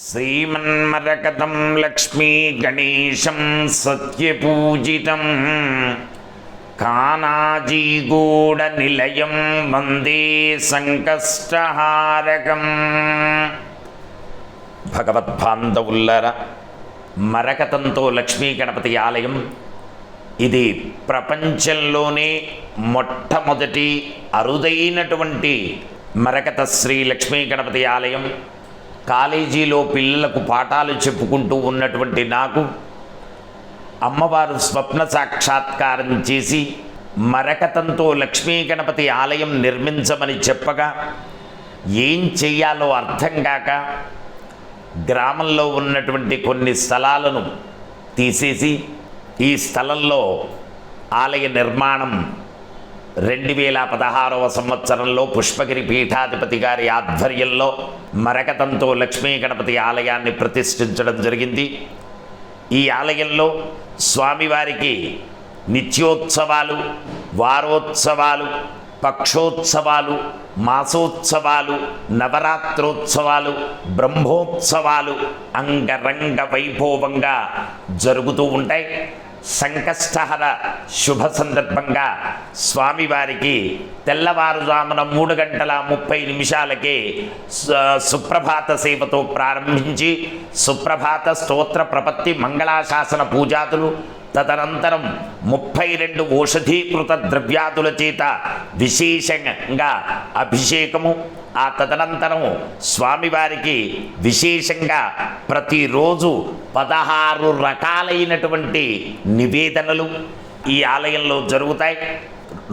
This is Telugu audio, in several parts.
శ్రీమన్మరకతం లక్ష్మీ గణేశం సత్యపూజితం కానాజీగూడ నిలయం వందే సంకష్టహారకం. భగవద్బాంధవుల్లర, మరకతంతో లక్ష్మీ గణపతి ఆలయం ఇది ప్రపంచంలోనే మొట్టమొదటి అరుదైనటువంటి మరకత శ్రీ లక్ష్మీ గణపతి ఆలయం. కాలేజీలో పిల్లలకు పాఠాలు చెప్పుకుంటూ ఉన్నటువంటి నాకు అమ్మవారు స్వప్న సాక్షాత్కారం చేసి మరకతంతో లక్ష్మీ గణపతి ఆలయం నిర్మించమని చెప్పగా ఏం చెయ్యాలో అర్థం కాక గ్రామంలో ఉన్నటువంటి కొన్ని స్థలాలను తీసేసి ఈ స్థలంలో ఆలయ నిర్మాణం 2016వ సంవత్సరంలో పుష్పగిరి పీఠాధిపతి గారి ఆధ్వర్యంలో మరకతంతో లక్ష్మీ గణపతి ఆలయాన్ని ప్రతిష్ఠించడం జరిగింది. ఈ ఆలయంలో స్వామివారికి నిత్యోత్సవాలు, వారోత్సవాలు, పక్షోత్సవాలు, మాసోత్సవాలు, నవరాత్రోత్సవాలు, బ్రహ్మోత్సవాలు అంగరంగ వైభవంగా జరుగుతూ ఉంటాయి. సంకష్టహర శుభ సందర్భంగా స్వామివారికి తెల్లవారుజామున 3:30 సుప్రభాత సేవతో ప్రారంభించి సుప్రభాత స్తోత్ర ప్రపత్తి మంగళాశాసన పూజాదులు, తదనంతరం 32 ఓషధీకృత ద్రవ్యాదుల చేత విశేషంగా అభిషేకము, ఆ తదనంతరం స్వామివారికి విశేషంగా ప్రతిరోజు 16 రకాలైనటువంటి నివేదనలు ఈ ఆలయంలో జరుగుతాయి.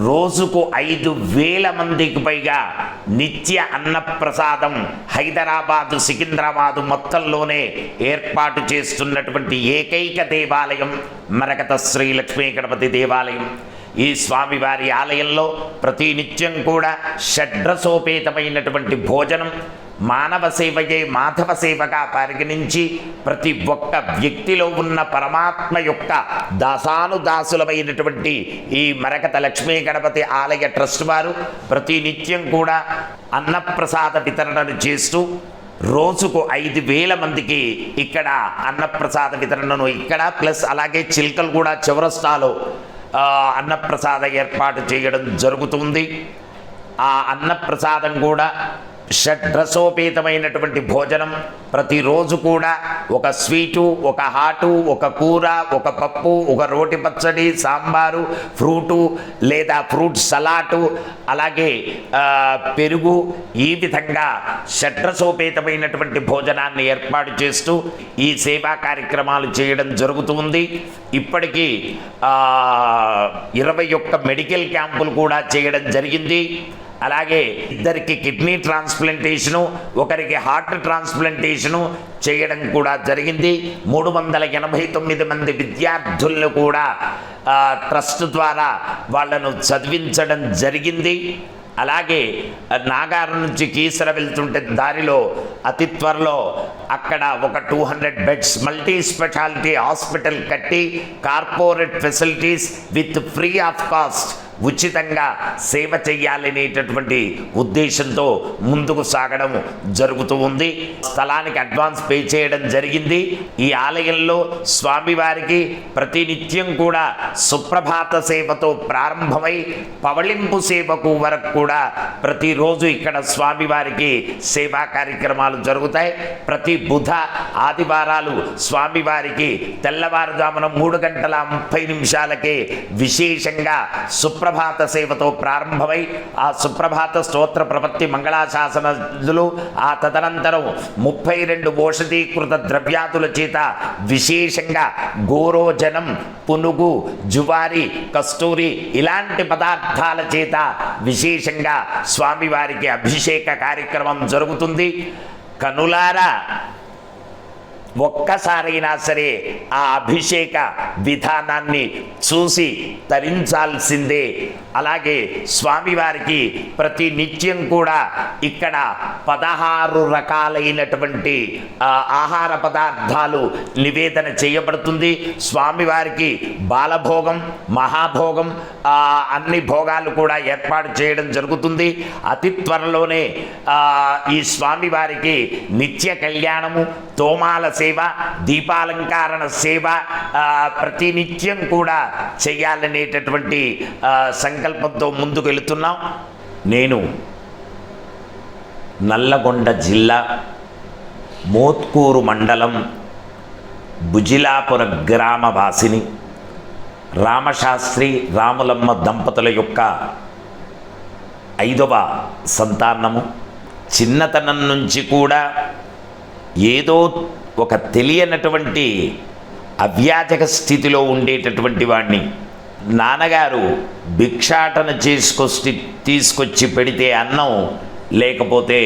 రోజుకు 5,000 మందికి పైగా నిత్య అన్నప్రసాదం హైదరాబాదు, సికింద్రాబాదు మొత్తంలోనే ఏర్పాటు చేస్తున్నటువంటి ఏకైక దేవాలయం మరకత శ్రీ లక్ష్మీ గణపతి దేవాలయం. ఈ స్వామివారి ఆలయంలో ప్రతినిత్యం కూడా షడ్రసోపేతమైనటువంటి భోజనం, మానవ సేవయే మాధవ సేవగా పరిగణించి ప్రతి ఒక్క వ్యక్తిలో ఉన్న పరమాత్మ యొక్క దాసానుదాసులమైనటువంటి ఈ మరకత లక్ష్మీ గణపతి ఆలయ ట్రస్ట్ వారు ప్రతినిత్యం కూడా అన్నప్రసాద వితరణను చేస్తూ రోజుకు 5,000 మందికి ఇక్కడ అన్నప్రసాద వితరణను ఇక్కడ ప్లస్ అలాగే చిల్కలు కూడా చౌరస్తాలో అన్నప్రసాద ఏర్పాటు చేయడం జరుగుతుంది. ఆ అన్నప్రసాదం కూడా షడ్రసోపేతమైనటువంటి భోజనం, ప్రతిరోజు కూడా ఒక స్వీటు, ఒక హాటు, ఒక కూర, ఒక పప్పు, ఒక రోటి పచ్చడి, సాంబారు, ఫ్రూటు లేదా ఫ్రూట్ సలాటు, అలాగే పెరుగు, ఈ విధంగా షడ్రసోపేతమైనటువంటి భోజనాన్ని ఏర్పాటు చేస్తూ ఈ సేవా కార్యక్రమాలు చేయడం జరుగుతుంది. ఇప్పటికీ 21 మెడికల్ క్యాంపులు కూడా చేయడం జరిగింది. అలాగే 2 కిడ్నీ ట్రాన్స్ప్లాంటేషను, 1 హార్ట్ ట్రాన్స్ప్లాంటేషను చేయడం కూడా జరిగింది. 389 మంది విద్యార్థులను కూడా ట్రస్ట్ ద్వారా వాళ్ళను చదివించడం జరిగింది. అలాగే నాగారం నుంచి కీసర వెళ్తుంటే దారిలో అతి త్వరలో అక్కడ ఒక 200 బెడ్స్ మల్టీ స్పెషాలిటీ హాస్పిటల్ కట్టి corporate facilities with free of cost ఉచితంగా సేవ చేయాలనేటటువంటి ఉద్దేశంతో ముందుకు సాగడం జరుగుతూ ఉంది. స్థలానికి అడ్వాన్స్ పే చేయడం జరిగింది. ఈ ఆలయంలో స్వామివారికి ప్రతినిత్యం కూడా సుప్రభాత సేవతో ప్రారంభమై పవళింపు సేవకు వరకు కూడా ప్రతిరోజు ఇక్కడ స్వామివారికి సేవా కార్యక్రమాలు జరుగుతాయి. ప్రతి బుధ ఆదివారాలు స్వామివారికి తెల్లవారుజామున 3:30 విశేషంగా సుప్రభాత సేవతో ప్రారంభమై ఆ సుప్రభాత స్తోత్ర ప్రపత్తి మంగళాశాసనాదులు, ఆ తదనంతరం 32 ఓషధీకృత ద్రవ్యాదుల చేత విశేషంగా గోరోజనం, పునుగు, జువారి, కస్తూరి ఇలాంటి పదార్థాల చేత విశేషంగా స్వామివారికి అభిషేక కార్యక్రమం జరుగుతుంది. కనులారా ఒక్కసారైనా సరే ఆ అభిషేక విధానాన్ని చూసి తరించాల్సిందే. అలాగే స్వామివారికి ప్రతి నిత్యం కూడా ఇక్కడ 16 రకాలైనటువంటి ఆహార పదార్థాలు నివేదన చేయబడుతుంది. స్వామివారికి బాలభోగం, మహాభోగం, అన్ని భోగాలు కూడా ఏర్పాటు చేయడం జరుగుతుంది. అతి త్వరలోనే ఈ స్వామివారికి నిత్య కళ్యాణము, తోమాల సేవ, దీపాలంకరణ సేవ ప్రతినిత్యం కూడా చేయాలనేటటువంటి సంకల్పంతో ముందుకు వెళుతున్నాం. నేను నల్లగొండ జిల్లా మోత్కూరు మండలం బుజిలాపుర గ్రామవాసిని, రామశాస్త్రి రాములమ్మ దంపతుల యొక్క 5వ సంతానము. చిన్నతనం నుంచి కూడా ఏదో ఒక తెలియనటువంటి అవ్యాజక స్థితిలో ఉండేటటువంటి వాడిని. నాన్నగారు భిక్షాటన తీసుకొచ్చి పెడితే అన్నం, లేకపోతే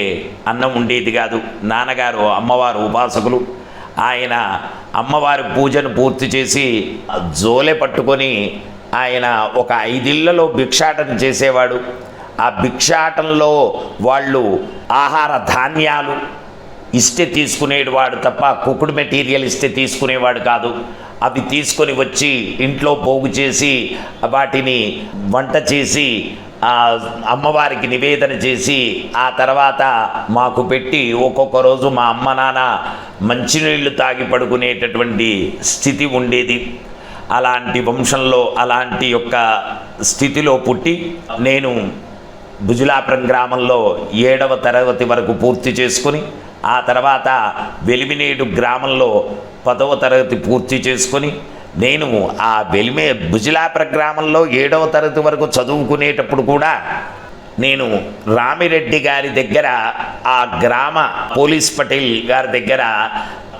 అన్నం ఉండేది కాదు. నాన్నగారు అమ్మవారు ఉపాసకులు. ఆయన అమ్మవారి పూజను పూర్తి చేసి జోలె పట్టుకొని ఆయన ఒక 5 ఇళ్లలో భిక్షాటన చేసేవాడు. ఆ భిక్షాటనలో వాళ్ళు ఆహార ధాన్యాలు ఇస్తే తీసుకునేవాడు తప్ప కుక్కుడు మెటీరియల్ ఇస్తే తీసుకునేవాడు కాదు. అవి తీసుకొని వచ్చి ఇంట్లో పోగు చేసి వాటిని వంట చేసి అమ్మవారికి నివేదన చేసి ఆ తర్వాత మాకు పెట్టి ఒక్కొక్క రోజు మా అమ్మ నాన్న మంచినీళ్ళు తాగి పడుకునేటటువంటి స్థితి ఉండేది. అలాంటి వంశంలో అలాంటి యొక్క స్థితిలో పుట్టి నేను బుజిలాపురం గ్రామంలో 7వ తరగతి వరకు పూర్తి చేసుకుని ఆ తర్వాత వెలిమినేడు గ్రామంలో 10వ తరగతి పూర్తి చేసుకొని నేను ఆ బుజిలాపుర గ్రామంలో 7వ తరగతి వరకు చదువుకునేటప్పుడు కూడా నేను రామిరెడ్డి గారి దగ్గర, ఆ గ్రామ పోలీస్ పటేల్ గారి దగ్గర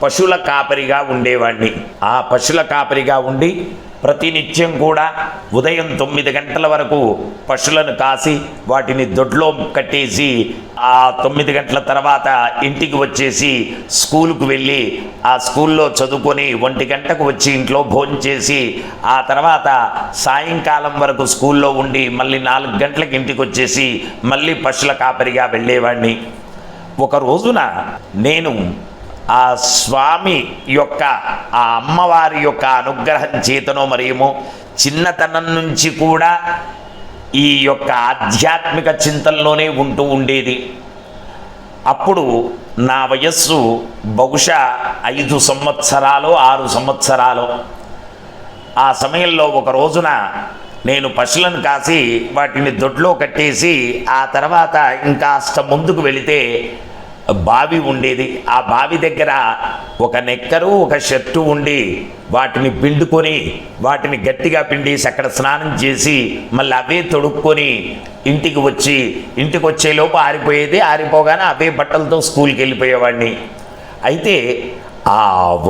పశువుల కాపరిగా ఉండేవాడిని. ఆ పశువుల కాపరిగా ఉండి ప్రతినిత్యం కూడా ఉదయం 9 గంటల వరకు పశువులను కాసి వాటిని దొడ్లో కట్టేసి ఆ 9 గంటల తర్వాత ఇంటికి వచ్చేసి స్కూలుకు వెళ్ళి ఆ స్కూల్లో చదువుకొని 1 గంటకు వచ్చి ఇంట్లో భోజనం చేసి ఆ తర్వాత సాయంకాలం వరకు స్కూల్లో ఉండి మళ్ళీ 4 గంటలకు ఇంటికి వచ్చేసి మళ్ళీ పశువుల కాపరిగా వెళ్ళేవాడిని. ఒక రోజున నేను ఆ స్వామి యొక్క, ఆ అమ్మవారి యొక్క అనుగ్రహం చేతనో మరేమో చిన్నతనం నుంచి కూడా ఈ యొక్క ఆధ్యాత్మిక చింతనలోనే ఉంటూ ఉండేది. అప్పుడు నా వయస్సు బహుశా 5 సంవత్సరాలు 6 సంవత్సరాలు. ఆ సమయంలో ఒక రోజున నేను పశువులను కాసి వాటిని దొడ్లో కట్టేసి ఆ తర్వాత ఇంకాస్త ముందుకు వెళితే బావి ఉండేది. ఆ బావి దగ్గర ఒక నెక్కరు, ఒక షర్టు ఉండి వాటిని పిండుకొని వాటిని గట్టిగా పిండేసి అక్కడ స్నానం చేసి మళ్ళీ అవే తొడుక్కొని ఇంటికి వచ్చేలోపు ఆరిపోయేది. ఆరిపోగానే అవే బట్టలతో స్కూల్కి వెళ్ళిపోయేవాడిని. అయితే ఆ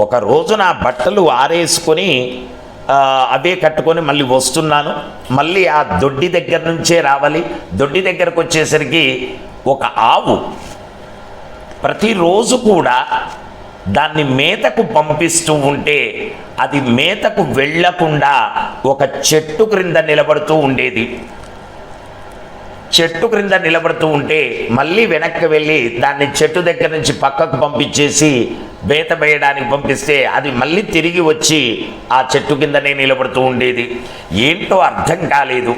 ఒక రోజు నా బట్టలు ఆరేసుకొని అవే కట్టుకొని మళ్ళీ వస్తున్నాను. మళ్ళీ ఆ దొడ్డి దగ్గర నుంచే రావాలి. దొడ్డి దగ్గరకు వచ్చేసరికి ఒక ఆవు ప్రతిరోజు కూడా దాన్ని మేతకు పంపిస్తూ ఉంటే అది మేతకు వెళ్ళకుండా ఒక చెట్టు క్రింద నిలబడుతూ ఉండేది. చెట్టు క్రింద నిలబడుతూ ఉంటే మళ్ళీ వెనక్కి వెళ్ళి దాన్ని చెట్టు దగ్గర నుంచి పక్కకు పంపించేసి మేత వేయడానికి పంపిస్తే అది మళ్ళీ తిరిగి వచ్చి ఆ చెట్టు కిందనే నిలబడుతూ ఉండేది. ఏంటో అర్థం కాలేదు.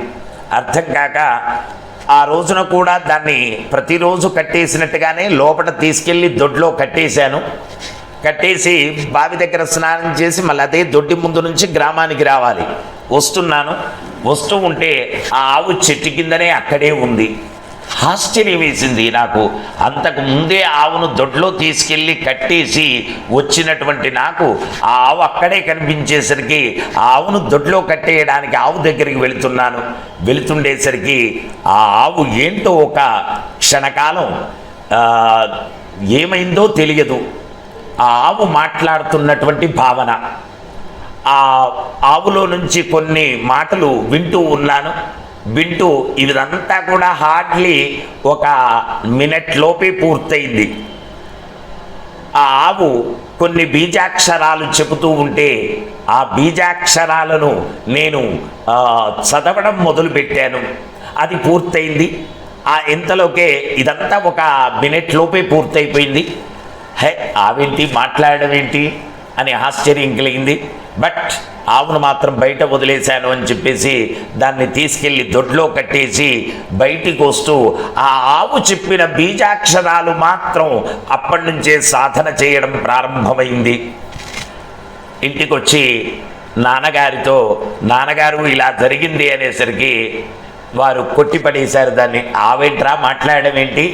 అర్థం కాక ఆ రోజున కూడా దాన్ని ప్రతిరోజు కట్టేసినట్టుగానే లోపల తీసుకెళ్ళి దొడ్లో కట్టేశాను. కట్టేసి బావి దగ్గర స్నానం చేసి మళ్ళీ అదే దొడ్డి ముందు నుంచి గ్రామానికి రావాలి. వస్తూ ఉంటే ఆ ఆవు చెట్టు కిందనే అక్కడే ఉంది. ఆశ్చర్యం వేసింది నాకు. అంతకు ముందే ఆవును దొడ్లో తీసుకెళ్ళి కట్టేసి వచ్చినటువంటి నాకు ఆ ఆవు అక్కడే కనిపించేసరికి ఆ ఆవును దొడ్లో కట్టేయడానికి ఆవు దగ్గరికి వెళుతుండేసరికి ఆ ఆవు ఏంటో ఒక క్షణకాలం ఏమైందో తెలియదు. ఆ ఆవు మాట్లాడుతున్నటువంటి భావన, ఆ ఆవులో నుంచి కొన్ని మాటలు వింటూ ఇదంతా కూడా హార్డ్లీ ఒక మినిట్ లోపే పూర్తయింది. ఆ ఆవు కొన్ని బీజాక్షరాలు చెబుతూ ఉంటే ఆ బీజాక్షరాలను నేను చదవడం మొదలుపెట్టాను. అది పూర్తయింది. ఇంతలోకే ఇదంతా ఒక మినిట్ లోపే పూర్తయిపోయింది. ఆవేంటి మాట్లాడడం ఏంటి అని ఆశ్చర్యం కలిగింది. బట్ ఆవును మాత్రం బయట వదిలేశాను అని చెప్పేసి దాన్ని తీసుకెళ్ళి దొడ్లో కట్టేసి బయటికి వస్తూ ఆ ఆవు చెప్పిన బీజాక్షరాలు మాత్రం అప్పటి నుంచే సాధన చేయడం ప్రారంభమైంది. ఇంటికి వచ్చి నాన్నగారితో, నాన్నగారు ఇలా జరిగింది అనేసరికి వారు కొట్టిపడేశారు దాన్ని. ఆవేంట్రా మాట్లాడడం ఏంటి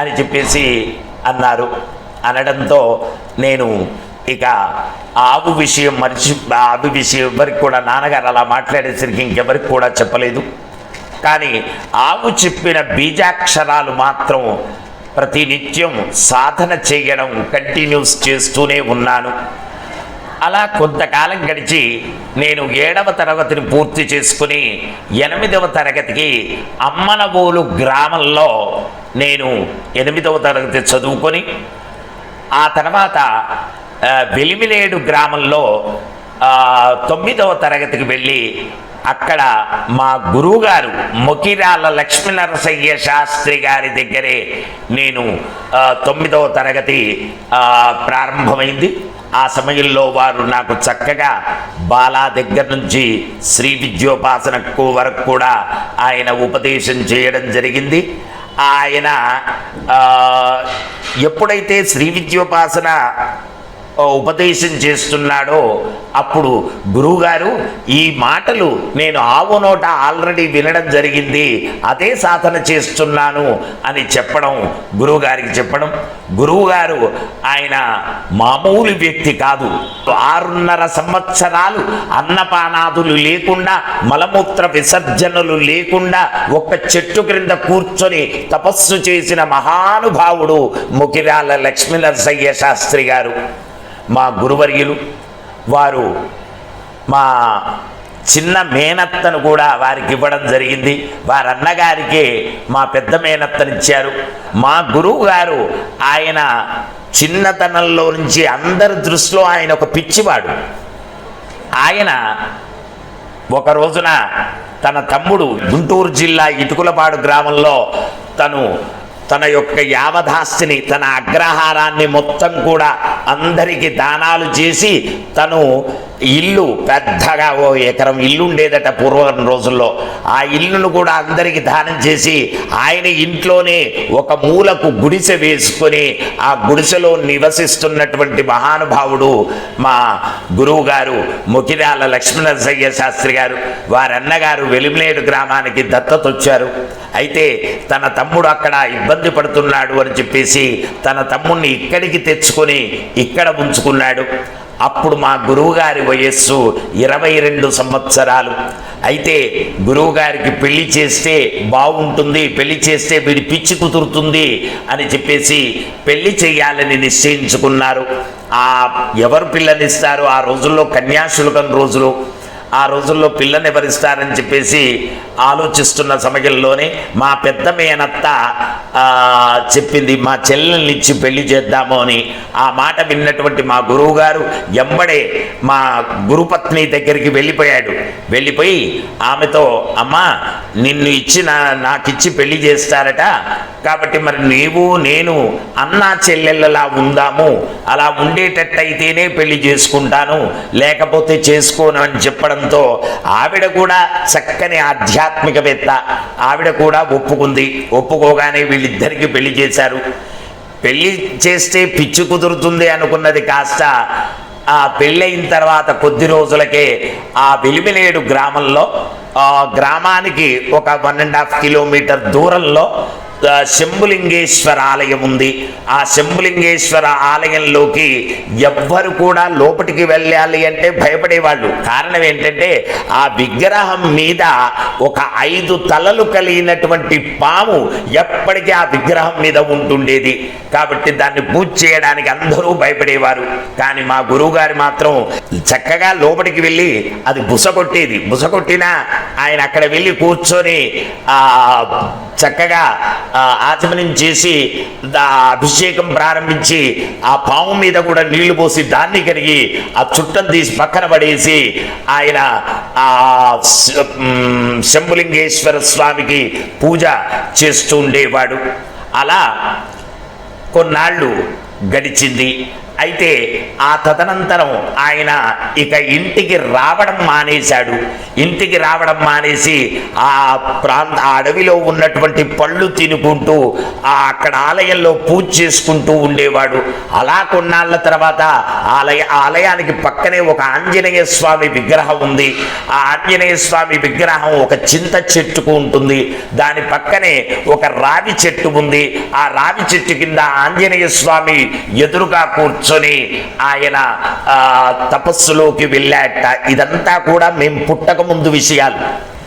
అని చెప్పేసి అన్నారు. అనడంతో నేను ఇక ఆవు విషయం ఎవరికి కూడా, నాన్నగారు అలా మాట్లాడేసరికి ఇంకెవరికి కూడా చెప్పలేదు. కానీ ఆవు చెప్పిన బీజాక్షరాలు మాత్రం ప్రతినిత్యం సాధన చేయడం కంటిన్యూస్ చేస్తూనే ఉన్నాను. అలా కొంతకాలం గడిచి నేను 7వ తరగతిని పూర్తి చేసుకుని 8వ తరగతికి అమ్మనవోలు గ్రామంలో నేను 8వ తరగతి చదువుకొని ఆ తర్వాత వెలిమిలేడు గ్రామంలో 9వ తరగతికి వెళ్ళి అక్కడ మా గురువుగారు మొకిరాల లక్ష్మీనరసయ్య శాస్త్రి గారి దగ్గరే నేను 9వ తరగతి ప్రారంభమైంది. ఆ సమయంలో వారు నాకు చక్కగా బాలా దగ్గర నుంచి శ్రీ విద్యోపాసనకు వరకు కూడా ఆయన ఉపదేశం చేయడం జరిగింది. ఆయన ఎప్పుడైతే శ్రీ విద్యోపాసన ఉపదేశం చేస్తున్నాడో అప్పుడు గురువుగారు ఈ మాటలు నేను ఆవు నోట ఆల్రెడీ వినడం జరిగింది, అదే సాధన చేస్తున్నాను అని చెప్పడం, గురువుగారికి చెప్పడం. గురువుగారు ఆయన మామూలు వ్యక్తి కాదు. 6.5 సంవత్సరాలు అన్నపానాదులు లేకుండా, మలమూత్ర విసర్జనలు లేకుండా ఒక్క చెట్టు క్రింద కూర్చొని తపస్సు చేసిన మహానుభావుడు మొకిరాల లక్ష్మీనరసయ్య శాస్త్రి గారు, మా గురువర్యులు. వారు మా చిన్న మేనత్తను కూడా వారికి ఇవ్వడం జరిగింది. వారి అన్నగారికి మా పెద్ద మేనత్తనిచ్చారు. మా గురువు గారు ఆయన చిన్నతనంలో నుంచి అందరి దృష్టిలో ఆయన ఒక పిచ్చివాడు. ఆయన ఒక రోజున తన తమ్ముడు గుంటూరు జిల్లా ఇటుకులపాడు గ్రామంలో తన యొక్క యావదాస్తిని, తన అగ్రహారాన్ని మొత్తం కూడా అందరికీ దానాలు చేసి తను ఇల్లు పెద్దగా 1 ఎకరం ఇల్లు ఉండేదట పూర్వం రోజుల్లో. ఆ ఇల్లును కూడా అందరికీ దానం చేసి ఆయన ఇంట్లోనే ఒక మూలకు గుడిసె వేసుకొని ఆ గుడిసెలో నివసిస్తున్నటువంటి మహానుభావుడు మా గురువు గారు మొకిరాల లక్ష్మీనరసయ్య శాస్త్రి గారు. వారి అన్నగారు వెలిమిలేడు గ్రామానికి దత్తత వచ్చారు. అయితే తన తమ్ముడు అక్కడ ఇబ్బంది పడుతున్నాడు అని చెప్పేసి తన తమ్ముడిని ఇక్కడికి తెచ్చుకొని ఇక్కడ ఉంచుకున్నాడు. అప్పుడు మా గురువుగారి వయస్సు 22 సంవత్సరాలు. అయితే గురువుగారికి పెళ్లి చేస్తే బాగుంటుంది, పెళ్లి చేస్తే వీడి పిచ్చి కుదురుతుంది అని చెప్పేసి పెళ్లి చేయాలని నిశ్చయించుకున్నారు. ఎవరు పిల్లనిస్తారు? ఆ రోజుల్లో కన్యాశుల్కం రోజులు. ఆ రోజుల్లో పిల్లని ఎవరిస్తారని చెప్పేసి ఆలోచిస్తున్న సమయంలోనే మా పెద్ద మేనత్త చెప్పింది, మా చెల్లెల్ని ఇచ్చి పెళ్లి చేద్దాము అని. ఆ మాట విన్నటువంటి మా గురువు గారు ఎంబడే మా గురుపత్ని దగ్గరికి వెళ్ళిపోయి ఆమెతో, అమ్మా నిన్ను నాకిచ్చి పెళ్లి చేస్తారట, కాబట్టి మరి నీవు నేను అన్నా చెల్లెళ్ళలా ఉందాము, అలా ఉండేటట్టయితేనే పెళ్లి చేసుకుంటాను, లేకపోతే చేసుకోను అని చెప్పడంతో ఆవిడ కూడా చక్కని ఆధ్యాత్మికవేత్త, ఆవిడ కూడా ఒప్పుకోగానే వీళ్ళిద్దరికీ పెళ్లి చేశారు. పెళ్లి చేస్తే పిచ్చి కుదురుతుంది అనుకున్నది కాస్త ఆ పెళ్ళయిన తర్వాత కొద్ది రోజులకే ఆ వెలిమిలేడు గ్రామంలో, గ్రామానికి ఒక 1.5 కిలోమీటర్ దూరంలో శంభులింగేశ్వర ఆలయం ఉంది. ఆ శంభులింగేశ్వర ఆలయంలోకి ఎవ్వరు కూడా లోపలికి వెళ్ళాలి అంటే భయపడేవాళ్ళు. కారణం ఏంటంటే ఆ విగ్రహం మీద ఒక 5 తలలు కలిగినటువంటి పాము ఎప్పటికీ ఆ విగ్రహం మీద ఉంటుండేది. కాబట్టి దాన్ని పూజ చేయడానికి అందరూ భయపడేవారు. కానీ మా గురువుగారు మాత్రం చక్కగా లోపలికి వెళ్ళి అది బుసకొట్టినా ఆయన అక్కడ వెళ్ళి కూర్చొని చక్కగా ఆచమనం చేసి అభిషేకం ప్రారంభించి ఆ పాము మీద కూడా నీళ్లు పోసి దాన్ని కడిగి ఆ చుట్టం తీసి పక్కన పడేసి ఆయన ఆ శంభులింగేశ్వర స్వామికి పూజ చేస్తూ ఉండేవాడు. అలా కొన్నాళ్ళు గడిచింది. అయితే ఆ తదనంతరం ఆయన ఇక ఇంటికి రావడం మానేశాడు. ఇంటికి రావడం మానేసి ఆ అడవిలో ఉన్నటువంటి పళ్ళు తినుకుంటూ అక్కడ ఆలయంలో పూజ చేసుకుంటూ ఉండేవాడు. అలా కొన్నాళ్ళ తర్వాత ఆలయానికి పక్కనే ఒక ఆంజనేయ స్వామి విగ్రహం ఉంది. ఆ ఆంజనేయ స్వామి విగ్రహం ఒక చింత చెట్టుకు ఉంటుంది. దాని పక్కనే ఒక రావి చెట్టు ఉంది. ఆ రావి చెట్టు కింద ఆంజనేయ స్వామి ఎదురుగా కూర్చొని ఆయన తపస్సులోకి వెళ్ళాట. ఇదంతా కూడా మేము పుట్టక ముందు విషయాలు.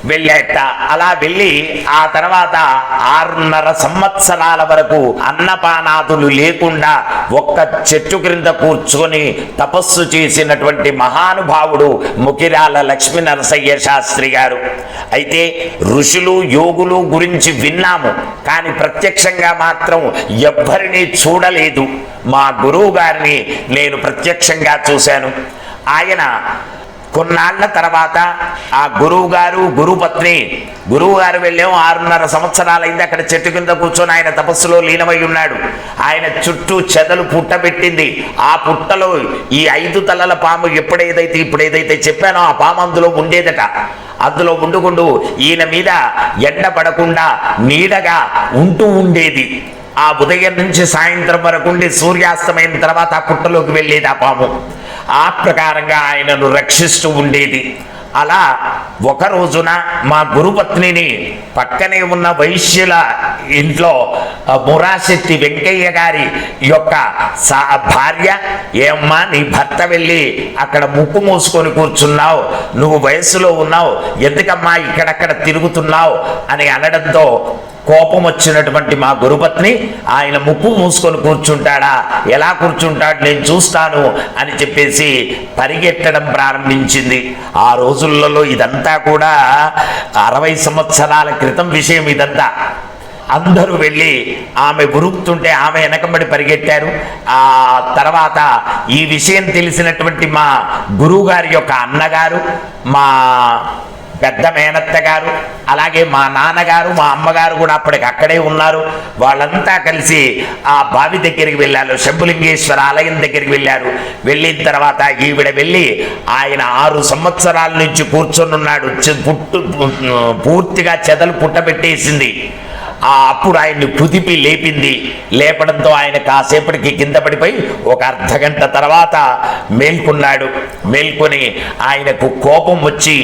వెళ్ళాట. అలా వెళ్ళి ఆ తర్వాత 6.5 సంవత్సరాల వరకు అన్నపానాదులు లేకుండా ఒక్క చెట్టు క్రింద కూర్చొని తపస్సు చేసినటువంటి మహానుభావుడు ముకిరాల లక్ష్మీ నరసయ్య శాస్త్రి గారు. అయితే ఋషులు యోగులు గురించి విన్నాము, కానీ ప్రత్యక్షంగా మాత్రం ఎవ్వరినీ చూడలేదు. మా గురువు గారిని నేను ప్రత్యక్షంగా చూశాను. ఆయన కొన్నాళ్ల తర్వాత ఆ గురువుగారు గురుపత్ని, గురువుగారు వెళ్ళాము 6.5 సంవత్సరాలైంది. అక్కడ చెట్టు కింద కూర్చొని ఆయన తపస్సులో లీనమై ఉన్నాడు. ఆయన చుట్టూ చెదలు పుట్టబెట్టింది. ఆ పుట్టలో ఈ 5 తలల పాము ఇప్పుడేదైతే చెప్పానో ఆ పాము అందులో ఉండేదట. అందులో ఉండుకుంటూ ఈయన మీద ఎండ పడకుండా నీడగా ఉంటూ ఉండేది. ఆ ఉదయం నుంచి సాయంత్రం వరకు ఉండి సూర్యాస్తమైన తర్వాత ఆ పుట్టలోకి వెళ్ళేది ఆ పాము. ఆ ప్రకారంగా ఆయనను రక్షిస్తూ ఉండేది. అలా ఒక రోజున మా గురుపత్నిని పక్కనే ఉన్న వైశ్యుల ఇంట్లో మురాశెట్టి వెంకయ్య గారి యొక్క భార్య, ఏమ్మా నీ భర్త వెళ్ళి అక్కడ ముక్కు మూసుకొని కూర్చున్నావు, నువ్వు వయస్సులో ఉన్నావు, ఎందుకమ్మా ఇక్కడక్కడ తిరుగుతున్నావు అని అనడంతో కోపం వచ్చినటువంటి మా గురుపత్ని ఆయన ముక్కు మూసుకొని కూర్చుంటాడా, ఎలా కూర్చుంటాడు నేను చూస్తాను అని చెప్పేసి పరిగెట్టడం ప్రారంభించింది. ఆ రోజులలో ఇదంతా కూడా 60 సంవత్సరాల క్రితం విషయం ఇదంతా. అందరూ వెళ్ళి ఆమె ఉరుకుతుంటే ఆమె వెనకబడి పరిగెట్టారు. ఆ తర్వాత ఈ విషయం తెలిసినటువంటి మా గురువుగారి యొక్క అన్నగారు, మా పెద్ద మేనత్త గారు, అలాగే మా నాన్నగారు, మా అమ్మగారు కూడా అప్పటికి అక్కడే ఉన్నారు. వాళ్ళంతా కలిసి ఆ బావి దగ్గరికి వెళ్ళారు, శంభులింగేశ్వర ఆలయం దగ్గరికి వెళ్ళారు. వెళ్ళిన తర్వాత ఈవిడ వెళ్ళి ఆయన 6 సంవత్సరాల నుంచి కూర్చొని ఉన్నాడు. పూర్తిగా చెదలు పుట్టబెట్టేసింది. అప్పుడు ఆయన్ని కుదిపి లేపింది. లేపడంతో ఆయన కాసేపటికి కింద పడిపోయి ఒక అర్ధగంట తర్వాత మేల్కొన్నాడు. మేల్కొని ఆయనకు కోపం వచ్చి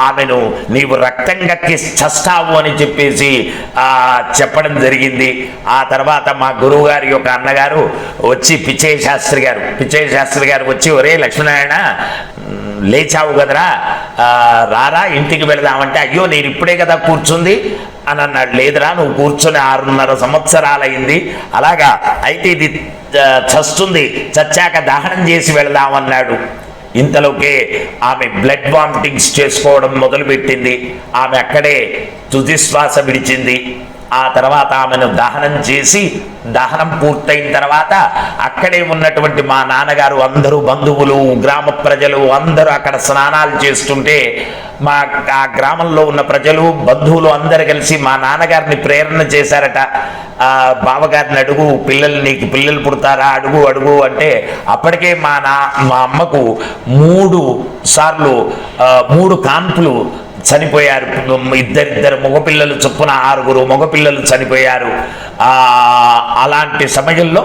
ఆమెను నీవు రక్తం కక్కి చస్తావు అని చెప్పేసి చెప్పడం జరిగింది. ఆ తర్వాత మా గురువు గారి యొక్క అన్నగారు వచ్చి పిచ్చయ్య శాస్త్రి గారు వచ్చి, ఒరే లక్ష్మీనారాయణ లేచావు కదరా, రారా ఇంటికి వెళదామంటే, అయ్యో నేను ఇప్పుడే కదా కూర్చుంది అని అన్నాడు. లేదురా నువ్వు కూర్చొని 6.5 సంవత్సరాలైంది. అలాగా అయితే ఇది చస్తుంది, చచ్చాక దహనం చేసి వెళదామన్నాడు. ఇంతలోకే ఆమె బ్లడ్ వామిటింగ్స్ చేసుకోవడం మొదలుపెట్టింది. ఆమె అక్కడే తుదిశ్వాస విడిచింది. ఆ తర్వాత ఆమెను దహనం చేసి, దహనం పూర్తయిన తర్వాత అక్కడే ఉన్నటువంటి మా నాన్నగారు అందరూ, బంధువులు, గ్రామ ప్రజలు అందరూ అక్కడ స్నానాలు చేస్తుంటే ఆ గ్రామంలో ఉన్న ప్రజలు, బంధువులు అందరు కలిసి మా నాన్నగారిని ప్రేరణ చేశారట. బావగారిని అడుగు, నీకు పిల్లలు పుడతారా, అడుగు అంటే అప్పటికే మా అమ్మకు 3 సార్లు 3 కాన్పులు చనిపోయారు. ఇద్దరిద్దరు మగపిల్లలు చొప్పున 6 మగపిల్లలు చనిపోయారు. అలాంటి సమయంలో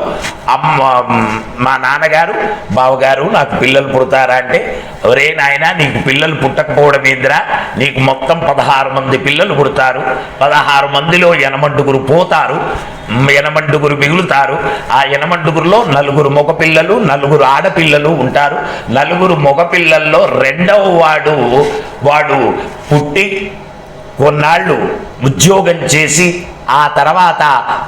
మా నాన్నగారు, బావగారు నాకు పిల్లలు పుడతారా అంటే, ఒరే నాయన నీకు పిల్లలు పుట్టకపోవడం ఏందిరా, నీకు మొత్తం 16 మంది పిల్లలు పుడతారు. 16 మందిలో 8 పోతారు, 8 మిగులుతారు. ఆ 8 4 మగపిల్లలు, 4 ఆడపిల్లలు ఉంటారు. 4 మగపిల్లల్లో 2వ వాడు పుట్టి కొన్నాళ్ళు ఉద్యోగం చేసి ఆ తర్వాత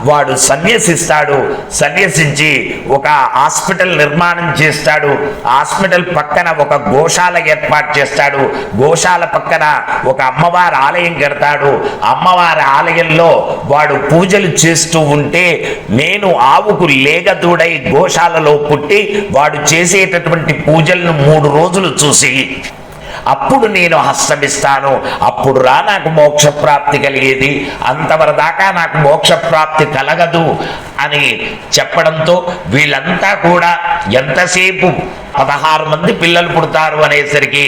వాడు సన్యసిస్తాడు. సన్యసించి ఒక హాస్పిటల్ నిర్మాణం చేస్తాడు. హాస్పిటల్ పక్కన ఒక గోశాల ఏర్పాటు చేస్తాడు. గోశాల పక్కన ఒక అమ్మవారి ఆలయం కడతాడు. అమ్మవారి ఆలయంలో వాడు పూజలు చేస్తూ ఉంటే నేను ఆవుకు లేగదూడై గోశాలలో పుట్టి వాడు చేసేటటువంటి పూజలను 3 రోజులు చూసి అప్పుడు నేను హస్తమిస్తాను. అప్పుడు రా నాకు మోక్షప్రాప్తి కలిగేది, అంతవరదాకా నాకు మోక్షప్రాప్తి కలగదు అని చెప్పడంతో వీళ్ళంతా కూడా ఎంతసేపు 16 మంది పిల్లలు పుడతారు అనేసరికి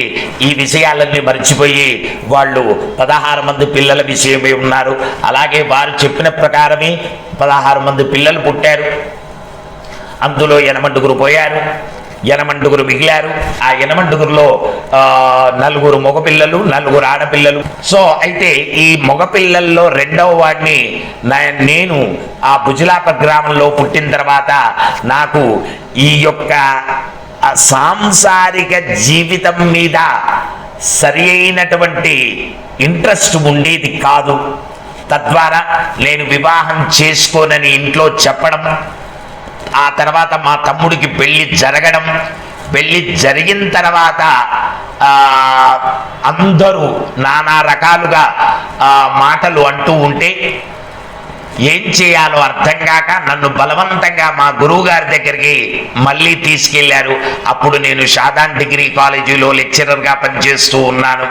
ఈ విషయాలన్నీ మర్చిపోయి వాళ్ళు 16 మంది పిల్లల విషయమై ఉన్నారు. అలాగే వారు చెప్పిన ప్రకారమే 16 మంది పిల్లలు పుట్టారు. అందులో 8 పోయారు, 8 మిగిలారు. ఆ 8లో 4 మగపిల్లలు, 4 ఆడపిల్లలు. సో అయితే ఈ మగపిల్లల్లో 2వ వాడిని నేను ఆ బుజులాప గ్రామంలో పుట్టిన తర్వాత నాకు ఈ యొక్క సాంసారిక జీవితం మీద సరి అయినటువంటి ఇంట్రెస్ట్ ఉండేది కాదు. తద్వారా నేను వివాహం చేసుకోనని ఇంట్లో చెప్పడం, ఆ తర్వాత మా తమ్ముడికి పెళ్లి జరగడం, పెళ్లి జరిగిన తర్వాత అందరూ నానా రకాలుగా మాటలు అంటూ ఉంటే ఏం చేయాలో అర్థం కాక నన్ను బలవంతంగా మా గురువు గారి దగ్గరికి మళ్ళీ తీసుకెళ్లారు. అప్పుడు నేను షాదాన్ డిగ్రీ కాలేజీలో లెక్చరర్గా పనిచేస్తూ ఉన్నాను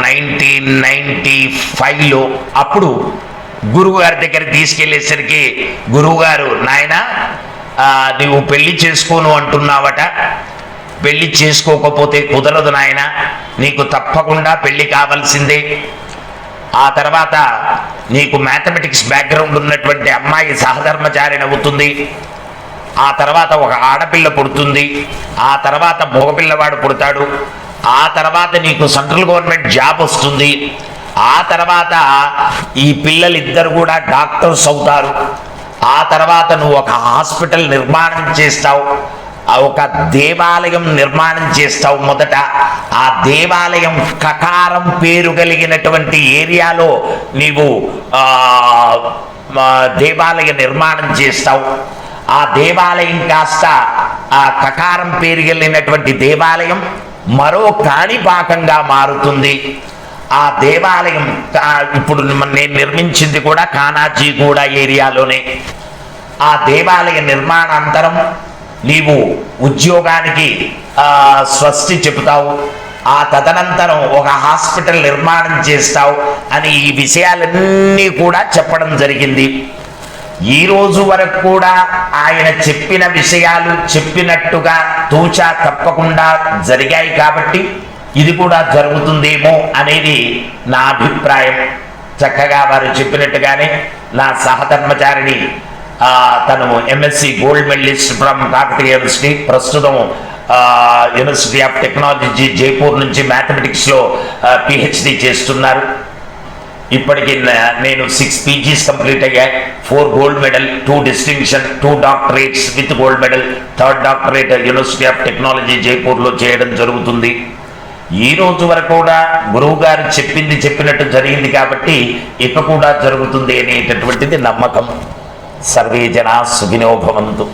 1995లో. అప్పుడు గురువు గారి దగ్గర తీసుకెళ్లేసరికి గురువుగారు, నాయన నువ్వు పెళ్లి చేసుకోను అంటున్నావట, పెళ్లి చేసుకోకపోతే కుదరదు నాయన, నీకు తప్పకుండా పెళ్లి కావాల్సిందే. ఆ తర్వాత నీకు మ్యాథమెటిక్స్ బ్యాక్గ్రౌండ్ ఉన్నటువంటి అమ్మాయి సహధర్మచారిణి అవుతుంది. ఆ తర్వాత ఒక ఆడపిల్ల పుడుతుంది. ఆ తర్వాత మగపిల్లవాడు పుడతాడు. ఆ తర్వాత నీకు సెంట్రల్ గవర్నమెంట్ జాబ్ వస్తుంది. ఆ తర్వాత ఈ పిల్లలిద్దరు కూడా డాక్టర్స్ అవుతారు. ఆ తర్వాత నువ్వు ఒక హాస్పిటల్ నిర్మాణం చేస్తావు, ఒక దేవాలయం నిర్మాణం చేస్తావు. మొదట ఆ దేవాలయం కకారం పేరు కలిగినటువంటి ఏరియాలో నీవు దేవాలయ నిర్మాణం చేస్తావు. ఆ దేవాలయం కాస్త ఆ కకారం పేరు కలిగినటువంటి దేవాలయం మరో కాణిపాకంగా మారుతుంది. ఆ దేవాలయం ఇప్పుడు నేను నిర్మించింది కూడా కానాజీగూడ ఏరియాలోనే. ఆ దేవాలయ నిర్మాణాంతరం నీవు ఉద్యోగానికి స్వస్తి చెబుతావు. ఆ తదనంతరం ఒక హాస్పిటల్ నిర్మాణం చేస్తావు అని ఈ విషయాలన్నీ కూడా చెప్పడం జరిగింది. ఈ రోజు వరకు కూడా ఆయన చెప్పిన విషయాలు చెప్పినట్టుగా తూచా తప్పకుండా జరిగాయి. కాబట్టి ఇది కూడా జరుగుతుందేమో అనేది నా అభిప్రాయం. చక్కగా వారు చెప్పినట్టుగానే నా సహధర్మచారిణి తను MSc gold medallist from Kakatiya university, ప్రస్తుతం యూనివర్సిటీ ఆఫ్ టెక్నాలజీ జైపూర్ నుంచి మ్యాథమెటిక్స్లో పిహెచ్డి చేస్తున్నారు. ఇప్పటికి నేను 6 PGs కంప్లీట్ అయ్యాయి. 4 gold medal, 2 distinction, 2 doctorates with gold medal, 3rd doctorate university of technology జైపూర్లో చేయడం జరుగుతుంది. ఈ రోజు వరకు కూడా గురువు గారు చెప్పినట్టు జరిగింది కాబట్టి ఇక కూడా జరుగుతుంది అనేటటువంటిది నమ్మకం. సర్వే జనా సుఖినో భవంతు.